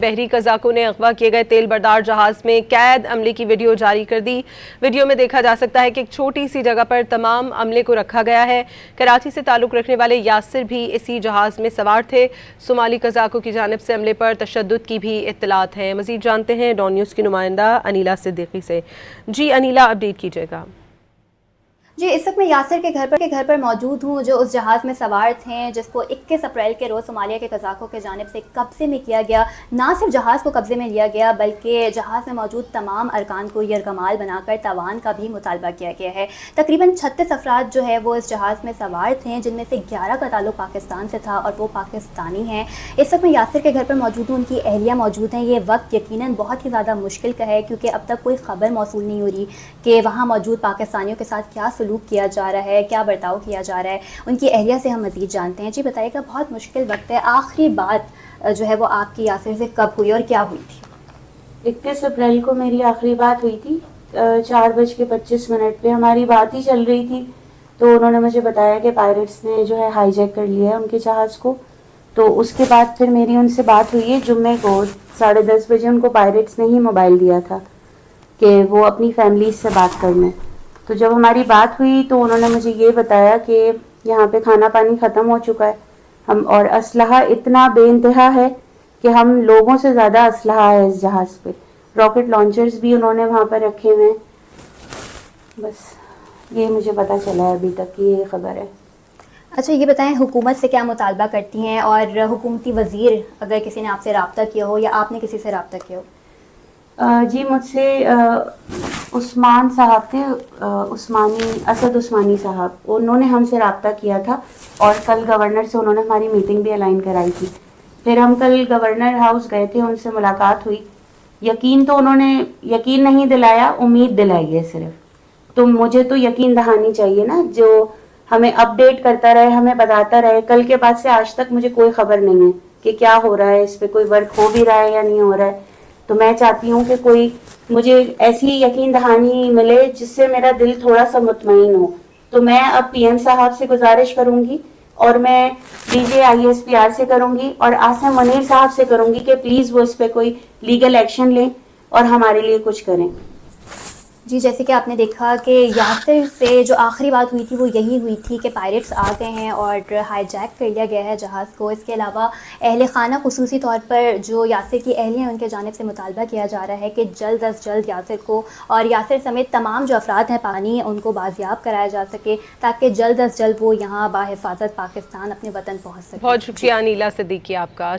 بحری قزاقوں نے اغوا کیے گئے تیل بردار جہاز میں قید عملے کی ویڈیو جاری کر دی۔ ویڈیو میں دیکھا جا سکتا ہے کہ ایک چھوٹی سی جگہ پر تمام عملے کو رکھا گیا ہے۔ کراچی سے تعلق رکھنے والے یاسر بھی اسی جہاز میں سوار تھے۔ صومالی قزاقوں کی جانب سے عملے پر تشدد کی بھی اطلاعات ہیں۔ مزید جانتے ہیں ڈان نیوز کی نمائندہ انیلا صدیقی سے۔ جی انیلا، اپڈیٹ کیجیے گا۔ جی، اس وقت میں یاسر کے گھر پر موجود ہوں، جو اس جہاز میں سوار تھے، جس کو 21 اپریل کے روز صومالیہ کے قزاقوں کی جانب سے قبضے میں کیا گیا۔ نہ صرف جہاز کو قبضے میں لیا گیا بلکہ جہاز میں موجود تمام ارکان کو یرغمال بنا کر تاوان کا بھی مطالبہ کیا گیا ہے۔ تقریباً 36 افراد جو ہے وہ اس جہاز میں سوار تھے، جن میں سے 11 کا تعلق پاکستان سے تھا اور وہ پاکستانی ہیں۔ اس وقت میں یاسر کے گھر پر موجود ہوں، ان کی اہلیہ موجود ہیں۔ یہ وقت یقیناً بہت ہی زیادہ مشکل کا ہے، کیونکہ اب تک کوئی خبر موصول نہیں ہو رہی کہ وہاں موجود پاکستانیوں کے ساتھ کیا سلوک کیا جا رہا ہے، کیا برتاؤ کیا جا رہا ہے۔ ان کی اہلیہ سے ہم مزید جانتے ہیں۔ جی بتائیے گا، بہت مشکل وقت ہے، آخری بات جو ہے وہ آپ کی یاسر سے کب ہوئی اور کیا ہوئی تھی؟ 21 اپریل کو میری آخری بات ہوئی تھی۔ 4:25 پہ ہماری بات ہی چل رہی تھی تو انہوں نے مجھے بتایا کہ پائریٹس نے جو ہے ہائی جیک کر لیا ہے ان کے جہاز کو۔ تو اس کے بعد پھر میری ان سے بات ہوئی ہے جمعے کو 10:30 بجے۔ ان کو پائریٹس نے ہی موبائل دیا تھا کہ وہ اپنی فیملی سے بات کر لیں۔ تو جب ہماری بات ہوئی تو انہوں نے مجھے یہ بتایا کہ یہاں پہ کھانا پانی ختم ہو چکا ہے، اور اسلحہ اتنا بے انتہا ہے کہ ہم لوگوں سے زیادہ اسلحہ ہے اس جہاز پہ۔ راکٹ لانچرز بھی انہوں نے وہاں پر رکھے ہوئے ہیں۔ بس یہ مجھے پتا چلا ہے ابھی تک، یہ خبر ہے۔ اچھا یہ بتائیں، حکومت سے کیا مطالبہ کرتی ہیں، اور حکومتی وزیر اگر کسی نے آپ سے رابطہ کیا ہو یا آپ نے کسی سے رابطہ کیا ہو؟ جی مجھ سے عثمان صاحب تھے، اسد عثمانی صاحب، انہوں نے ہم سے رابطہ کیا تھا، اور کل گورنر سے انہوں نے ہماری میٹنگ بھی الائن کرائی تھی۔ پھر ہم کل گورنر ہاؤس گئے تھے، ان سے ملاقات ہوئی۔ یقین تو انہوں نے یقین نہیں دلایا، امید دلائی ہے صرف۔ تو مجھے تو یقین دہانی چاہیے نا، جو ہمیں اپڈیٹ کرتا رہے، ہمیں بتاتا رہے۔ کل کے بعد سے آج تک مجھے کوئی خبر نہیں ہے کہ کیا ہو رہا ہے، اس پہ کوئی ورک ہو بھی رہا ہے یا نہیں ہو رہا ہے۔ تو میں چاہتی ہوں کہ کوئی مجھے ایسی یقین دہانی ملے جس سے میرا دل تھوڑا سا مطمئن ہو۔ تو میں اب پی ایم صاحب سے گزارش کروں گی، اور میں ڈی جے ISPR سے کروں گی، اور عاصم منیر صاحب سے کروں گی کہ پلیز وہ اس پہ کوئی لیگل ایکشن لیں اور ہمارے لیے کچھ کریں۔ جی جیسے کہ آپ نے دیکھا کہ یاسر سے جو آخری بات ہوئی تھی وہ یہی ہوئی تھی کہ پائریٹس آ گئے ہیں اور ہائی جیک کر لیا گیا ہے جہاز کو۔ اس کے علاوہ اہل خانہ خصوصی طور پر جو یاسر کی اہلیہ ہیں، ان کے جانب سے مطالبہ کیا جا رہا ہے کہ جلد از جلد یاسر کو اور یاسر سمیت تمام جو افراد ہیں پانی ان کو بازیاب کرایا جا سکے، تاکہ جلد از جلد وہ یہاں باحفاظت پاکستان اپنے وطن پہنچ سکے۔ بہت شکریہ انیلا صدیقی آپ کا۔